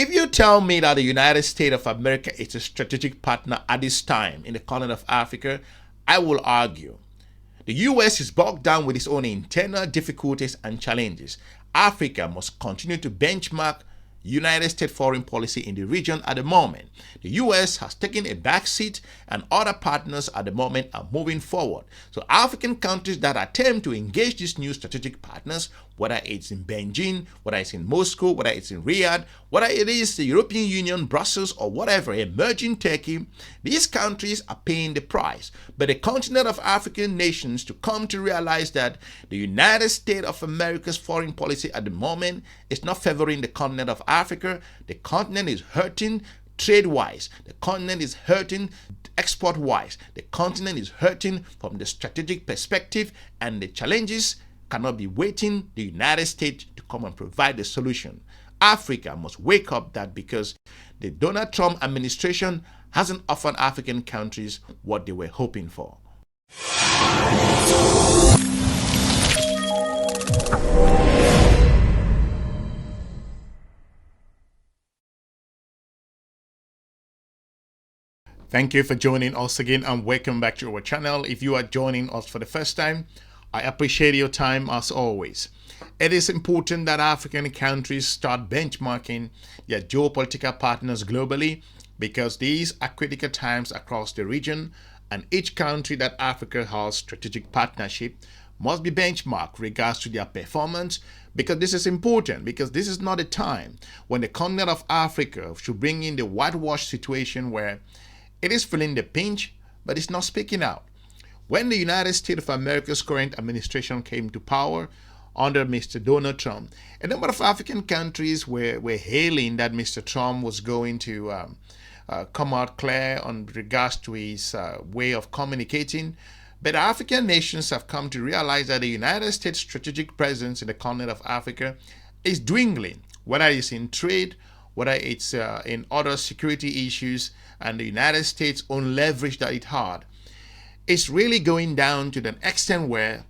If you tell me that the United States of America is a strategic partner at this time in the continent of Africa, I will argue. The US is bogged down with its own internal difficulties and challenges. Africa must continue to benchmark United States foreign policy in the region at the moment. The US has taken a back seat and other partners at the moment are moving forward. So African countries that attempt to engage these new strategic partners, whether it's in Beijing, whether it's in Moscow, whether it's in Riyadh, whether it is the European Union, Brussels, or whatever, emerging Turkey, these countries are paying the price. But the continent of African nations to come to realize that the United States of America's foreign policy at the moment is not favoring the continent of Africa. The continent is hurting trade-wise. The continent is hurting export-wise. The continent is hurting from the strategic perspective, and the challenges cannot be waiting the United States to come and provide the solution. Africa must wake up that because the Donald Trump administration hasn't offered African countries what they were hoping for. Thank you for joining us again and welcome back to our channel. If you are joining us for the first time, I appreciate your time as always. It is important that African countries start benchmarking their geopolitical partners globally because these are critical times across the region, and each country that Africa has strategic partnership must be benchmarked regards to their performance, because this is important, because this is not a time when the continent of Africa should bring in the whitewash situation where it is feeling the pinch but it's not speaking out. When the United States of America's current administration came to power under Mr. Donald Trump, a number of African countries were hailing that Mr. Trump was going to come out clear on regards to his way of communicating. But African nations have come to realize that the United States' strategic presence in the continent of Africa is dwindling, whether it's in trade, whether it's in other security issues, and the United States' own leverage that it had. It's really going down to the extent where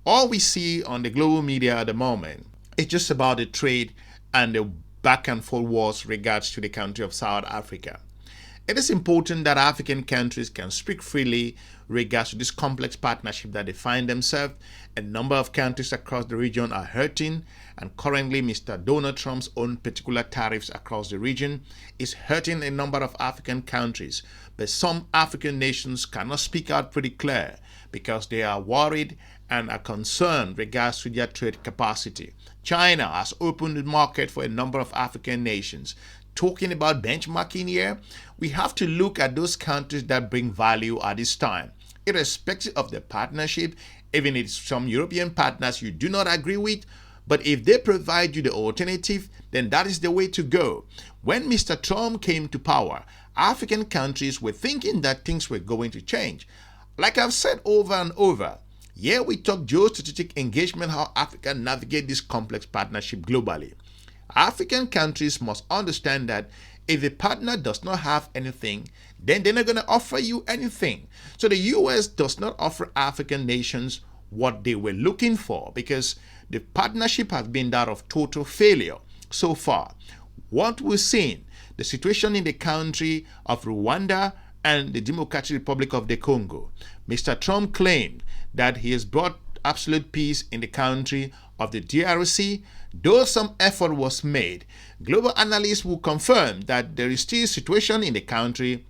all we see on the global media at the moment is just about the trade and the back and forth wars regards to the country of South Africa. It is important that African countries can speak freely regards to this complex partnership that they find themselves. A number of countries across the region are hurting, and currently Mr. Donald Trump's own particular tariffs across the region is hurting a number of African countries. But some African nations cannot speak out pretty clear because they are worried and are concerned regards to their trade capacity. China has opened the market for a number of African nations. Talking about benchmarking here, we have to look at those countries that bring value at this time, irrespective of the partnership. Even if some European partners you do not agree with, but if they provide you the alternative, then that is the way to go. When Mr. Trump came to power, African countries were thinking that things were going to change. Like I've said over and over, here we talk geostrategic engagement, how Africa navigate this complex partnership globally. African countries must understand that if a partner does not have anything, then they're not going to offer you anything. So the US does not offer African nations what they were looking for because the partnership has been that of total failure so far. What we're seeing, the situation in the country of Rwanda and the Democratic Republic of the Congo. Mr. Trump claimed that he has brought absolute peace in the country of the DRC. Though some effort was made, global analysts will confirm that there is still a situation in the country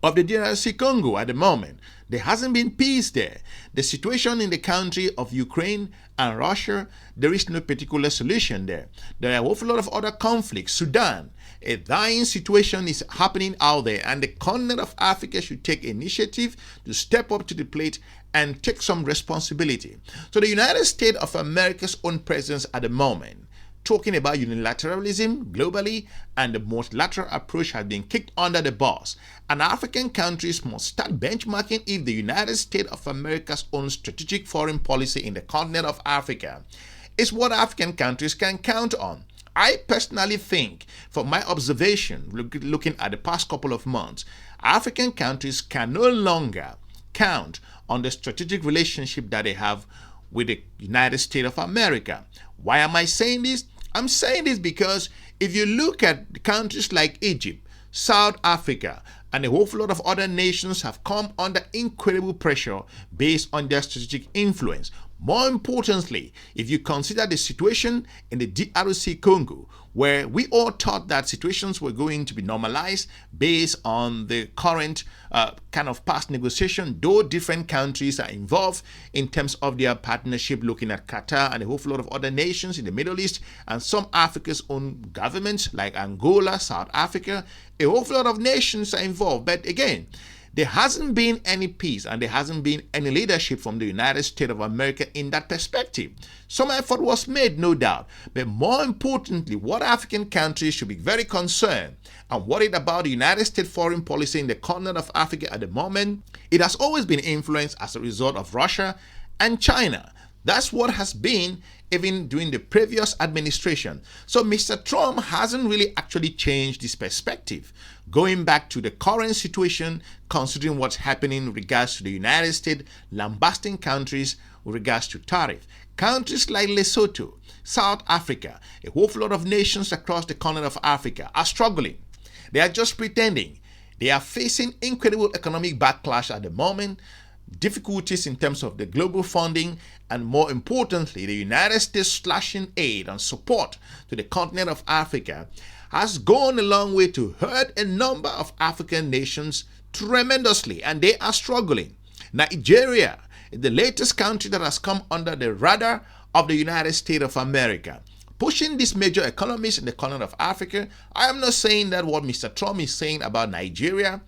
of the DRC Congo at the moment. There hasn't been peace there. The situation in the country of Ukraine and Russia, there is no particular solution there. There are an awful lot of other conflicts. Sudan, a dying situation is happening out there, and the continent of Africa should take initiative to step up to the plate and take some responsibility. So the United States of America's own presence at the moment, talking about unilateralism globally, and the multilateral approach has been kicked under the bus. And African countries must start benchmarking if the United States of America's own strategic foreign policy in the continent of Africa is what African countries can count on. I personally think, from my observation, looking at the past couple of months, African countries can no longer count on the strategic relationship that they have with the United States of America. Why am I saying this? I'm saying this because If you look at countries like Egypt, South Africa, and a whole lot of other nations have come under incredible pressure based on their strategic influence. More importantly, if you consider the situation in the DRC Congo, where we all thought that situations were going to be normalized based on the current kind of past negotiation, though different countries are involved in terms of their partnership, looking at Qatar and a whole lot of other nations in the Middle East, and some Africa's own governments like Angola, South Africa, a whole lot of nations are involved. But again, there hasn't been any peace and there hasn't been any leadership from the United States of America in that perspective. Some effort was made, no doubt, but more importantly, what African countries should be very concerned and worried about the United States foreign policy in the continent of Africa at the moment. It has always been influenced as a result of Russia and China. That's what has been even during the previous administration. So Mr. Trump hasn't really actually changed this perspective. Going back to the current situation, considering what's happening in regards to the United States lambasting countries with regards to tariff. Countries like Lesotho, South Africa, a whole lot of nations across the continent of Africa are struggling. They are just pretending. They are facing incredible economic backlash at the moment, difficulties in terms of the global funding, and more importantly, the United States slashing aid and support to the continent of Africa has gone a long way to hurt a number of African nations tremendously, and they are struggling. Nigeria is the latest country that has come under the radar of the United States of America, pushing these major economies in the continent of Africa. I am not saying that what Mr. Trump is saying about Nigeria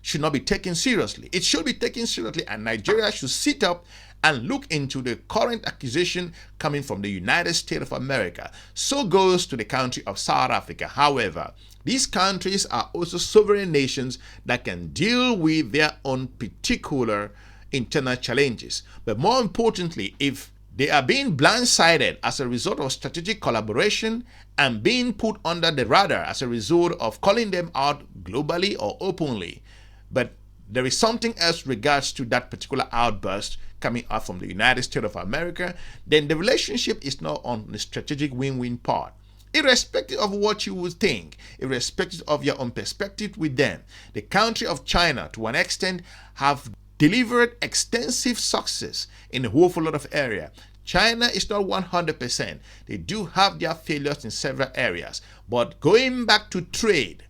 should not be taken seriously. It should be taken seriously, and Nigeria should sit up and look into the current accusation coming from the United States of America. So goes to the country of South Africa. However, these countries are also sovereign nations that can deal with their own particular internal challenges. But more importantly, if they are being blindsided as a result of strategic collaboration and being put under the radar as a result of calling them out globally or openly, but there is something else regards to that particular outburst coming out from the United States of America, then the relationship is not on the strategic win-win part. Irrespective of what you would think, irrespective of your own perspective with them, the country of China, to an extent, have delivered extensive success in a whole lot of areas. China is not 100%. They do have their failures in several areas. But going back to trade,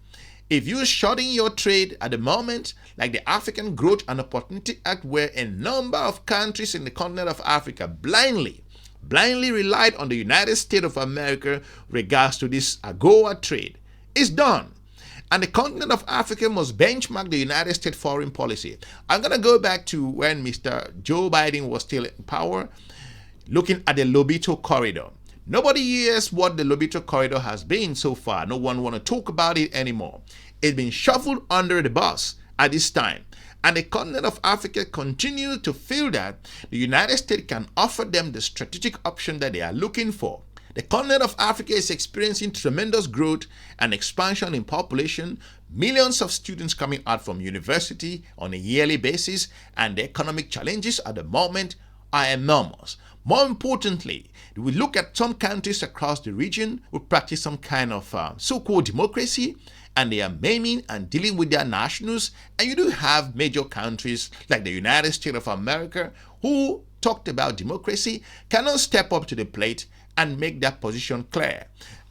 if you're shutting your trade at the moment, like the African Growth and Opportunity Act, where a number of countries in the continent of Africa blindly relied on the United States of America regards to this AGOA trade, is done. And the continent of Africa must benchmark the United States foreign policy. I'm going to go back to when Mr. Joe Biden was still in power, looking at the Lobito corridor. Nobody hears what the Lobito corridor has been so far. No one want to talk about it anymore. It's been shuffled under the bus at this time. And the continent of Africa continues to feel that the United States can offer them the strategic option that they are looking for. The continent of Africa is experiencing tremendous growth and expansion in population, millions of students coming out from university on a yearly basis, and the economic challenges at the moment are enormous. More importantly, we look at some countries across the region who practice some kind of so-called democracy, and they are maiming and dealing with their nationals. And you do have major countries like the United States of America who talked about democracy, cannot step up to the plate and make that position clear.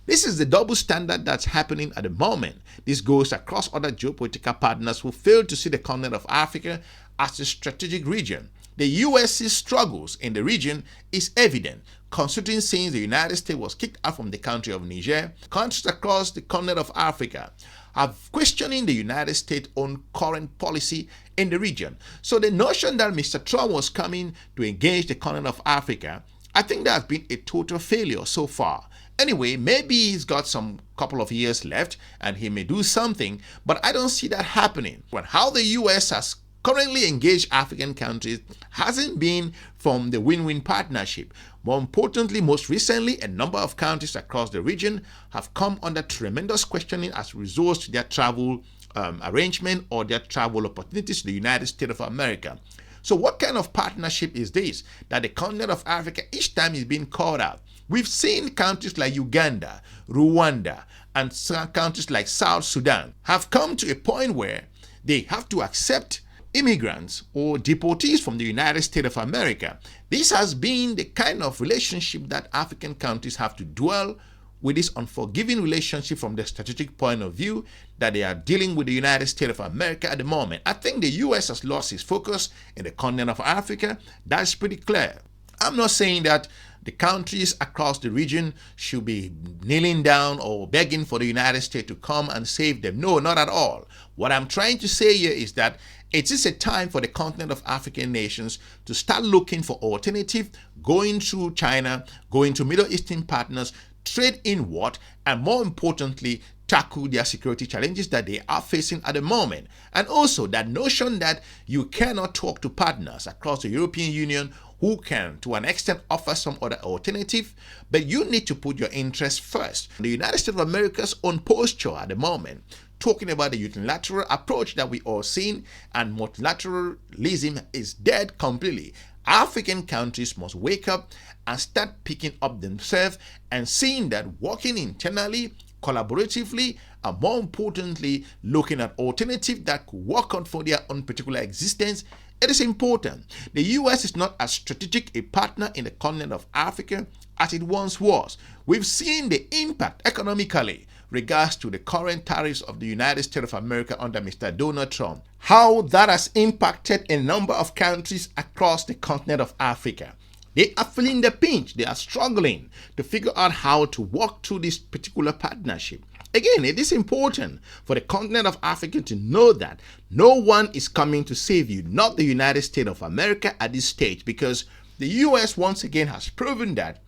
This is the double standard that's happening at the moment. This goes across other geopolitical partners who fail to see the continent of Africa as a strategic region. The US's struggles in the region is evident, considering since the United States was kicked out from the country of Niger, countries across the continent of Africa are questioning the United States' own current policy in the region. So the notion that Mr. Trump was coming to engage the continent of Africa, I think that has been a total failure so far. Anyway, maybe he's got some couple of years left and he may do something, but I don't see that happening. When how the US has currently engaged African countries hasn't been from the win-win partnership. More importantly, most recently, a number of countries across the region have come under tremendous questioning as a result to their travel arrangement or their travel opportunities to the United States of America. So what kind of partnership is this that the continent of Africa each time is being called out? We've seen countries like Uganda, Rwanda, and some countries like South Sudan have come to a point where they have to accept immigrants or deportees from the United States of America. This has been the kind of relationship that African countries have to dwell with, this unforgiving relationship from the strategic point of view that they are dealing with the United States of America at the moment. I think the US has lost its focus in the continent of Africa. That's pretty clear. I'm not saying that the countries across the region should be kneeling down or begging for the United States to come and save them. No, not at all. What I'm trying to say here is that it is a time for the continent of African nations to start looking for alternative, going through China, going to Middle Eastern partners, trade inward, and more importantly, tackle their security challenges that they are facing at the moment. And also that notion that you cannot talk to partners across the European Union who can, to an extent, offer some other alternative, but you need to put your interests first. The United States of America's own posture at the moment, talking about the unilateral approach that we all seen, and multilateralism is dead completely. African countries must wake up and start picking up themselves and seeing that working internally, collaboratively, and more importantly, looking at alternatives that could work out for their own particular existence. It is important. The US is not as strategic a partner in the continent of Africa as it once was. We've seen the impact economically regards to the current tariffs of the United States of America under Mr. Donald Trump. How that has impacted a number of countries across the continent of Africa. They are feeling the pinch. They are struggling to figure out how to walk through this particular partnership. Again, it is important for the continent of Africa to know that no one is coming to save you, not the United States of America at this stage, because the US once again has proven that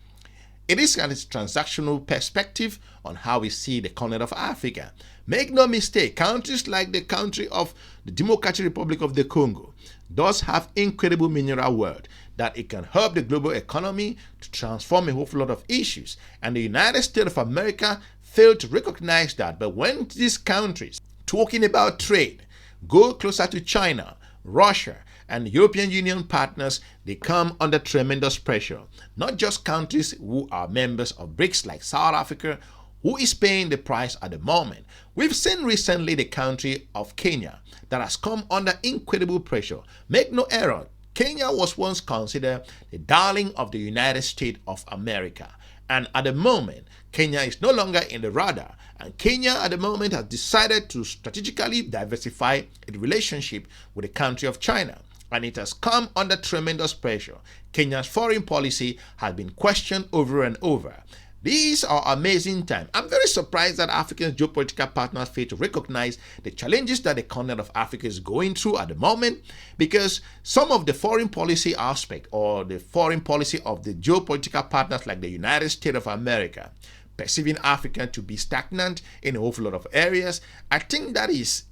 it is at its transactional perspective on how we see the continent of Africa. Make no mistake, countries like the country of the Democratic Republic of the Congo does have incredible mineral wealth that it can help the global economy to transform a whole lot of issues. And the United States of America failed to recognize that. But when these countries, talking about trade, go closer to China, Russia, and European Union partners, they come under tremendous pressure. Not just countries who are members of BRICS like South Africa, who is paying the price at the moment. We've seen recently the country of Kenya that has come under incredible pressure. Make no error, Kenya was once considered the darling of the United States of America. And at the moment, Kenya is no longer in the radar. And Kenya at the moment has decided to strategically diversify its relationship with the country of China. And it has come under tremendous pressure. Kenya's foreign policy has been questioned over and over. These are amazing times. I'm very surprised that African geopolitical partners fail to recognize the challenges that the continent of Africa is going through at the moment, because some of the foreign policy aspect or the foreign policy of the geopolitical partners like the United States of America, perceiving Africa to be stagnant in a whole lot of areas, I think that is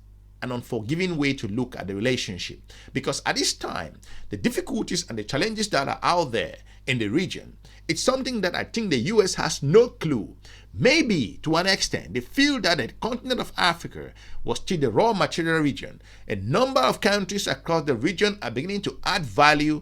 an unforgiving way to look at the relationship. Because at this time, the difficulties and the challenges that are out there in the region, it's something that I think the US has no clue. Maybe to an extent, they feel that the continent of Africa was still the raw material region. A number of countries across the region are beginning to add value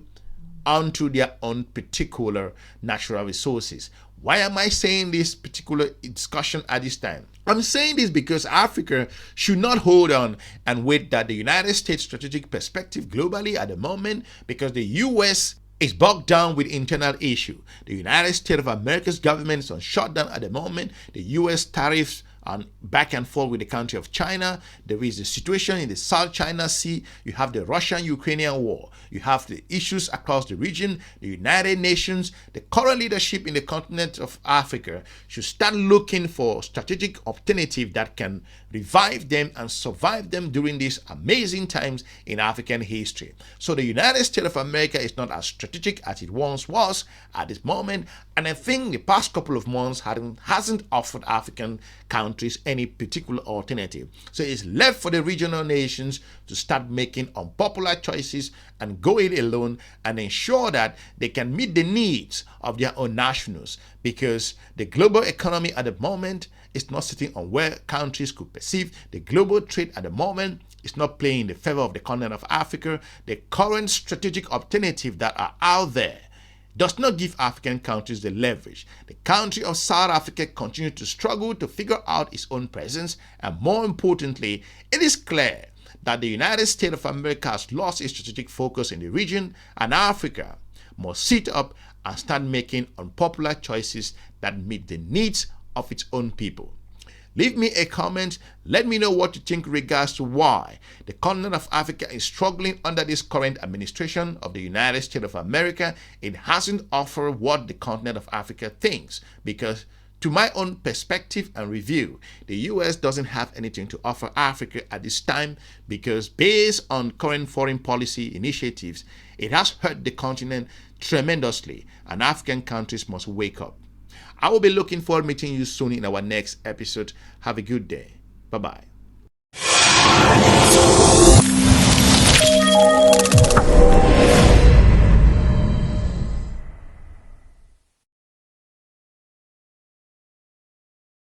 onto their own particular natural resources. Why am I saying this particular discussion at this time? I'm saying this because Africa should not hold on and wait that the United States strategic perspective globally at the moment, because the US is bogged down with internal issue. The United States of America's government is on shutdown at the moment. The US tariffs and back and forth with the country of China. There is the situation in the South China Sea. You have the Russian-Ukrainian war. You have the issues across the region. The United Nations, the current leadership in the continent of Africa should start looking for strategic alternative that can revive them and survive them during these amazing times in African history. So the United States of America is not as strategic as it once was at this moment. And I think the past couple of months hasn't offered African countries any particular alternative. So it's left for the regional nations to start making unpopular choices and go it alone and ensure that they can meet the needs of their own nationals, because the global economy at the moment is not sitting on where countries could perceive. The global trade at the moment is not playing in the favor of the continent of Africa. The current strategic alternatives that are out there does not give African countries the leverage. The country of South Africa continues to struggle to figure out its own presence, and more importantly, it is clear that the United States of America has lost its strategic focus in the region, and Africa must sit up and start making unpopular choices that meet the needs of its own people. Leave me a comment. Let me know what you think in regards to why the continent of Africa is struggling under this current administration of the United States of America. It hasn't offered what the continent of Africa thinks, because to my own perspective and review, the US doesn't have anything to offer Africa at this time, because based on current foreign policy initiatives, it has hurt the continent tremendously, and African countries must wake up. I will be looking forward to meeting you soon in our next episode. Have a good day. Bye-bye.